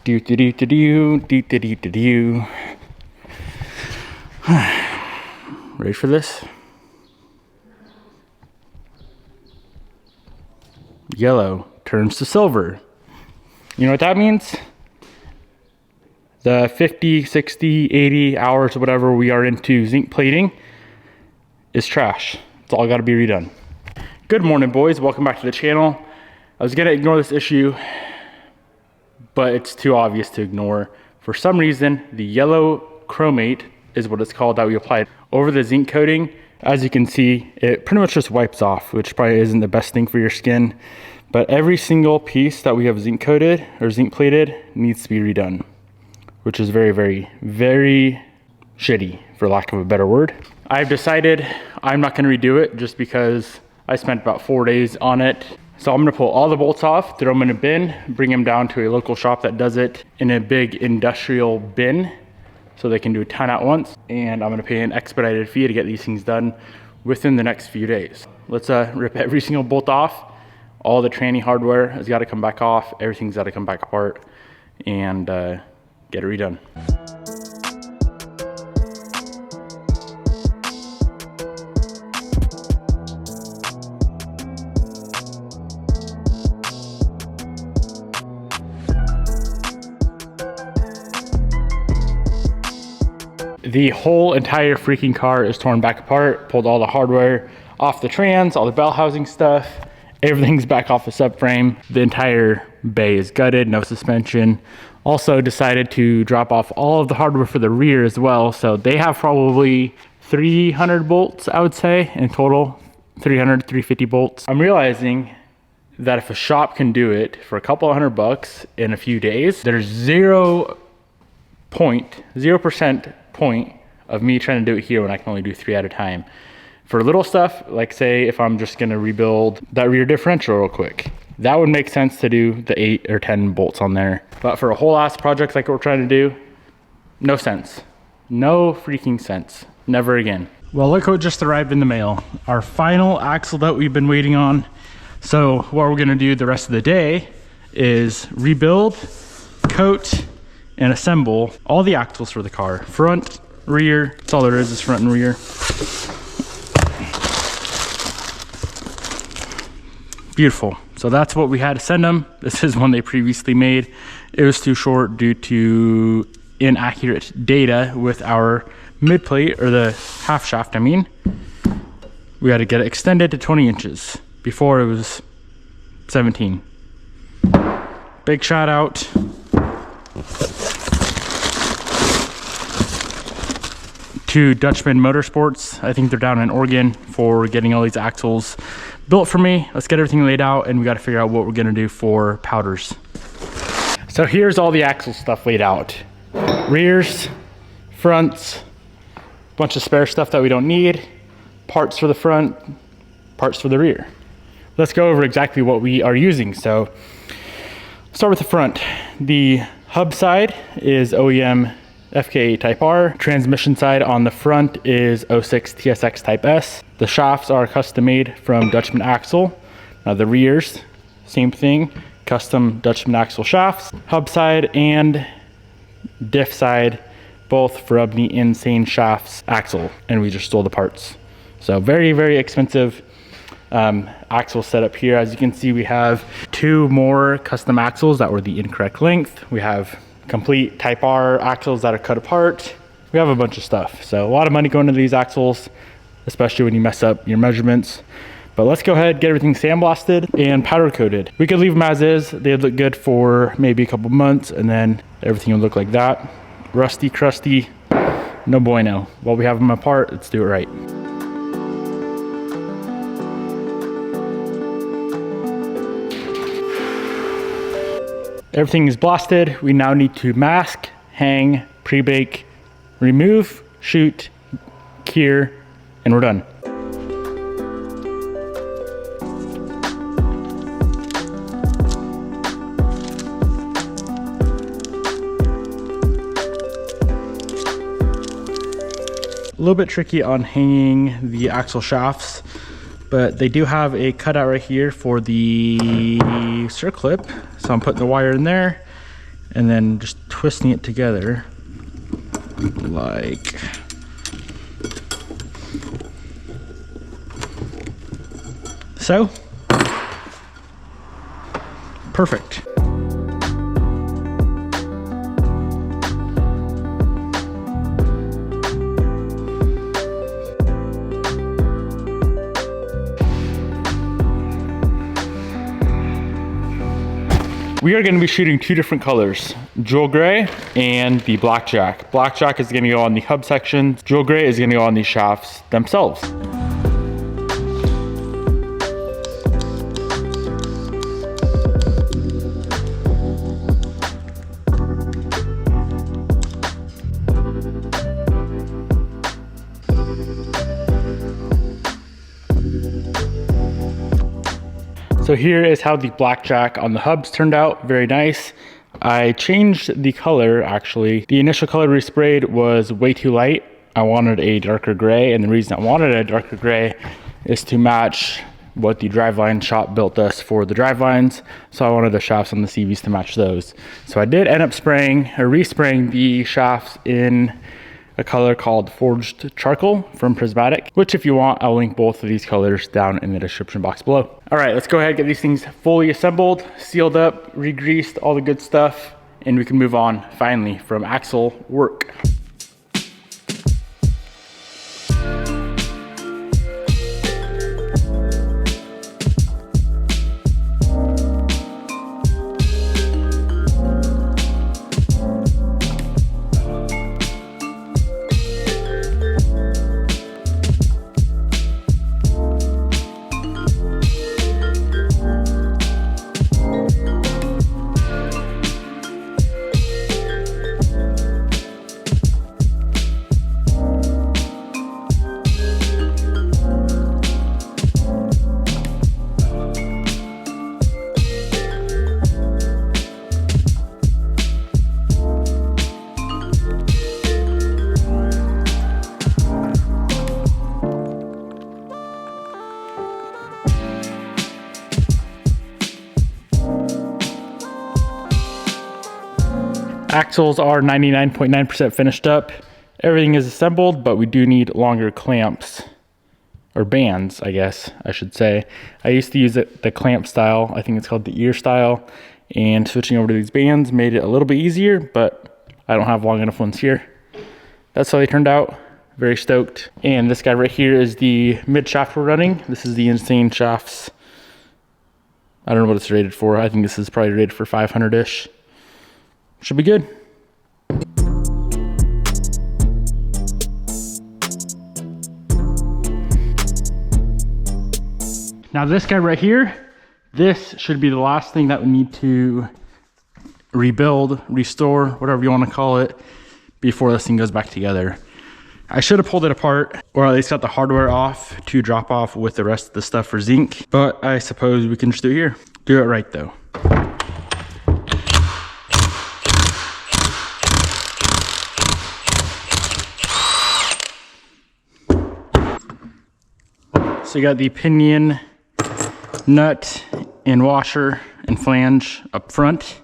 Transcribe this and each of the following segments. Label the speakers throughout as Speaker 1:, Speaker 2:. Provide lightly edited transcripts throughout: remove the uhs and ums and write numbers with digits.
Speaker 1: Do do do do do do do do do do. Ready for this? Yellow turns to silver. You know what that means? The 50, 60, 80 hours, whatever we are into zinc plating is trash. It's all got to be redone. Good morning, boys. Welcome back to the channel. I was going to ignore this issue, but it's too obvious to ignore. For some reason, the yellow chromate is what it's called that we applied over the zinc coating. As you can see, it pretty much just wipes off, which probably isn't the best thing for your skin. But every single piece that we have zinc coated or zinc plated needs to be redone, which is very, very, very shitty, for lack of a better word. I've decided I'm not going to redo it just because I spent about 4 days on it. So I'm going to pull all the bolts off, throw them in a bin, bring them down to a local shop that does it in a big industrial bin so they can do a ton at once. And I'm going to pay an expedited fee to get these things done within the next few days. Let's rip every single bolt off. All the tranny hardware has got to come back off. Everything's got to come back apart and get it redone. The whole entire freaking car is torn back apart. Pulled all the hardware off the trans, all the bell housing stuff. Everything's back off the subframe. The entire bay is gutted, no suspension. Also decided to drop off all of the hardware for the rear as well. So they have probably 300 bolts, I would say, in total. 300, 350 bolts. I'm realizing that if a shop can do it for a couple of $100 in a few days, there's 0% point of me trying to do it here when I can only do 3 at a time. For little stuff, like say if I'm just gonna rebuild that rear differential real quick, that would make sense to do the 8 or 10 bolts on there. But for a whole ass project like what we're trying to do, no sense. No freaking sense. Never again. Well, look what just arrived in the mail. Our final axle that we've been waiting on. So what we're gonna do the rest of the day is rebuild, coat, and assemble all the axles for the car. Front, rear, that's all there is front and rear. Beautiful. So that's what we had to send them. This is one they previously made. It was too short due to inaccurate data with our mid plate, or the half shaft, I mean. We had to get it extended to 20 inches. Before it was 17. Big shout out to Dutchman Motorsports. I think they're down in Oregon for getting all these axles built for me. Let's get everything laid out and we got to figure out what we're going to do for powders. So here's all the axle stuff laid out. Rears, fronts, bunch of spare stuff that we don't need, parts for the front, parts for the rear. Let's go over exactly what we are using. So start with the front. The hub side is OEM FK Type R. Transmission side on the front is 06 TSX Type S. The shafts are custom made from Dutchman axle. Now the rears, same thing, custom Dutchman axle shafts. Hub side and diff side, both from the Insane Shafts axle, and we just stole the parts. So very, very expensive axle setup here. As you can see, we have 2 more custom axles that were the incorrect length. We have complete Type R axles that are cut apart. We have a bunch of stuff. So a lot of money going into these axles, especially when you mess up your measurements. But let's go ahead, get everything sandblasted and powder coated. We could leave them as is. They'd look good for maybe a couple months and then everything would look like that. Rusty, crusty, no bueno. While we have them apart, let's do it right. Everything is blasted. We now need to mask, hang, pre-bake, remove, shoot, cure, and we're done. A little bit tricky on hanging the axle shafts, but they do have a cutout right here for the circlip. So I'm putting the wire in there and then just twisting it together like so. Perfect. We are going to be shooting two different colors, jewel gray and the blackjack. Blackjack is going to go on the hub section. Jewel gray is going to go on the shafts themselves. So here is how the blackjack on the hubs turned out, very nice. I changed the color actually. The initial color we sprayed was way too light. I wanted a darker gray, and the reason I wanted a darker gray is to match what the driveline shop built us for the drivelines. So I wanted the shafts on the CVs to match those. So I did end up spraying or respraying the shafts in a color called Forged Charcoal from Prismatic, which if you want, I'll link both of these colors down in the description box below. All right, let's go ahead and get these things fully assembled, sealed up, re-greased, all the good stuff, and we can move on finally from axle work. Axles are 99.9% finished up. Everything is assembled, but we do need longer clamps, or bands, I guess I should say. I used to use the clamp style. I think it's called the ear style. And switching over to these bands made it a little bit easier, but I don't have long enough ones here. That's how they turned out. Very stoked. And this guy right here is the mid shaft we're running. This is the Insane shafts. I don't know what it's rated for. I think this is probably rated for 500-ish. Should be good. Now this guy right here, this should be the last thing that we need to rebuild, restore, whatever you want to call it, before this thing goes back together. I should have pulled it apart, or at least got the hardware off to drop off with the rest of the stuff for zinc, but I suppose we can just do it here. Do it right though. So you got the pinion, nut, and washer and flange up front.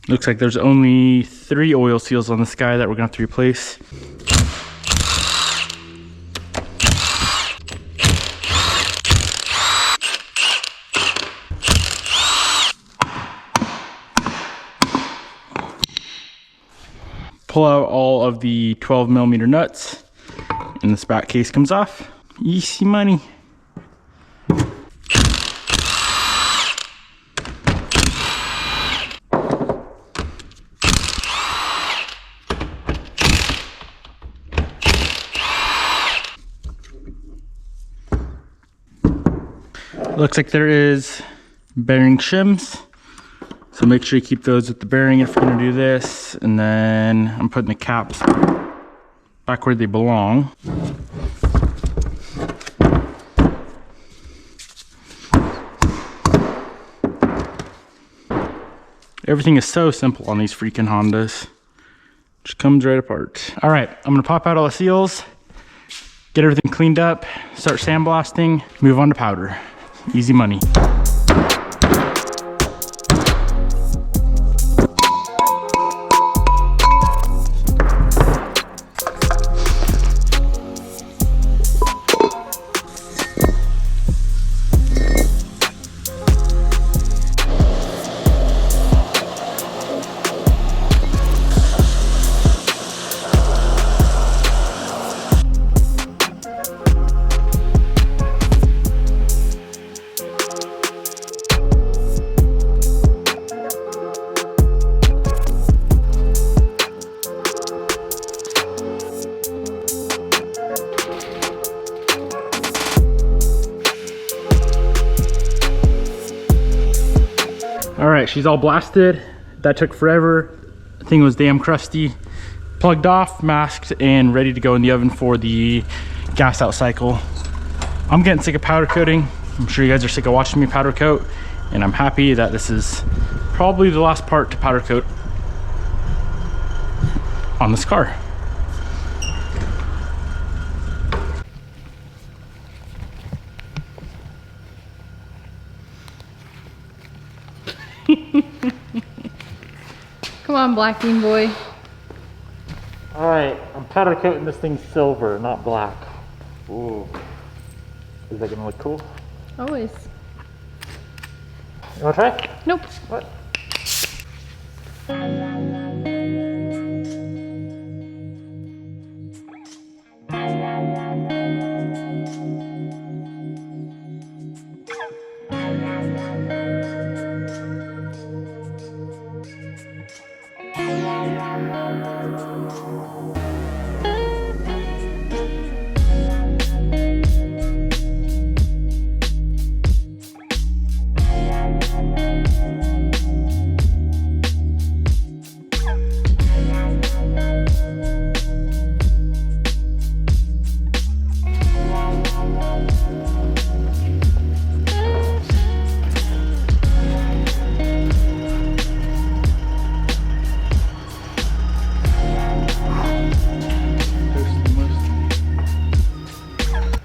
Speaker 1: Looks like there's only 3 oil seals on this guy that we're gonna have to replace. Pull out all of the 12mm nuts, and this back case comes off. Easy money. Looks like there is bearing shims, so make sure you keep those with the bearing if you're gonna do this. And then I'm putting the caps back where they belong. Everything is so simple on these freaking Hondas. Just comes right apart. All right, I'm gonna pop out all the seals, get everything cleaned up, start sandblasting, move on to powder. Easy money. she's all blasted. That took forever. The thing was damn crusty. Plugged off, masked, and ready to go in the oven for the gas out cycle. I'm getting sick of powder coating. I'm sure you guys are sick of watching me powder coat, and I'm happy that this is probably the last part to powder coat on this car.
Speaker 2: Come on, black bean boy.
Speaker 1: All right, I'm powder coating this thing silver, not black. Ooh, is that gonna look cool?
Speaker 2: Always.
Speaker 1: You wanna try?
Speaker 2: Nope.
Speaker 1: What?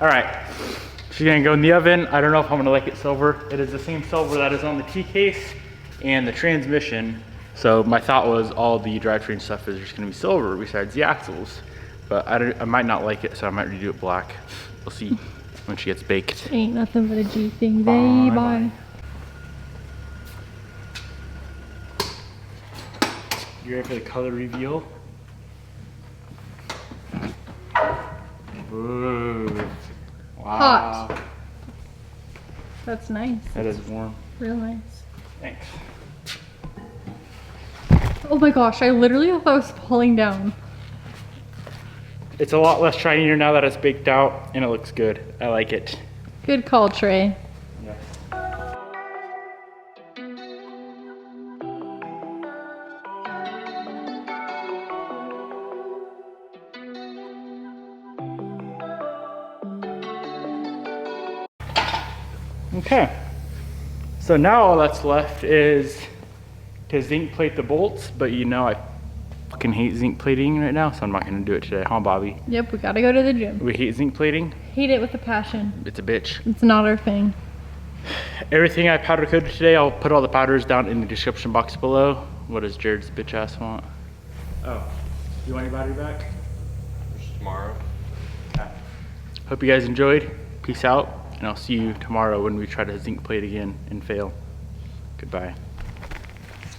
Speaker 1: All right, she's gonna go in the oven. I don't know if I'm gonna like it silver. It is the same silver that is on the T-case and the transmission. So my thought was all the drivetrain stuff is just gonna be silver besides the axles. But I might not like it, so I might redo it black. We'll see when she gets baked.
Speaker 2: Ain't nothing but a G thing, baby. Bye.
Speaker 1: You ready for the color reveal? Ooh. Wow.
Speaker 2: Hot. That's nice.
Speaker 1: That is warm.
Speaker 2: Real nice.
Speaker 1: Thanks.
Speaker 2: Oh my gosh, I literally thought I was falling down.
Speaker 1: It's a lot less shinier now that it's baked out, and it looks good. I like it.
Speaker 2: Good call, Trey.
Speaker 1: Yes. Okay, so now all that's left is to zinc plate the bolts, but you know I fucking hate zinc plating right now, so I'm not gonna do it today, huh, Bobby?
Speaker 2: Yep, we gotta go to the gym.
Speaker 1: We hate zinc plating.
Speaker 2: Hate it with a passion.
Speaker 1: It's a bitch.
Speaker 2: It's not our thing.
Speaker 1: Everything I powder coated today, I'll put all the powders down in the description box below. What does Jared's bitch ass want? Oh, you want your battery back?
Speaker 3: Just tomorrow.
Speaker 1: Okay. Hope you guys enjoyed. Peace out, and I'll see you tomorrow when we try to zinc plate again and fail. Goodbye.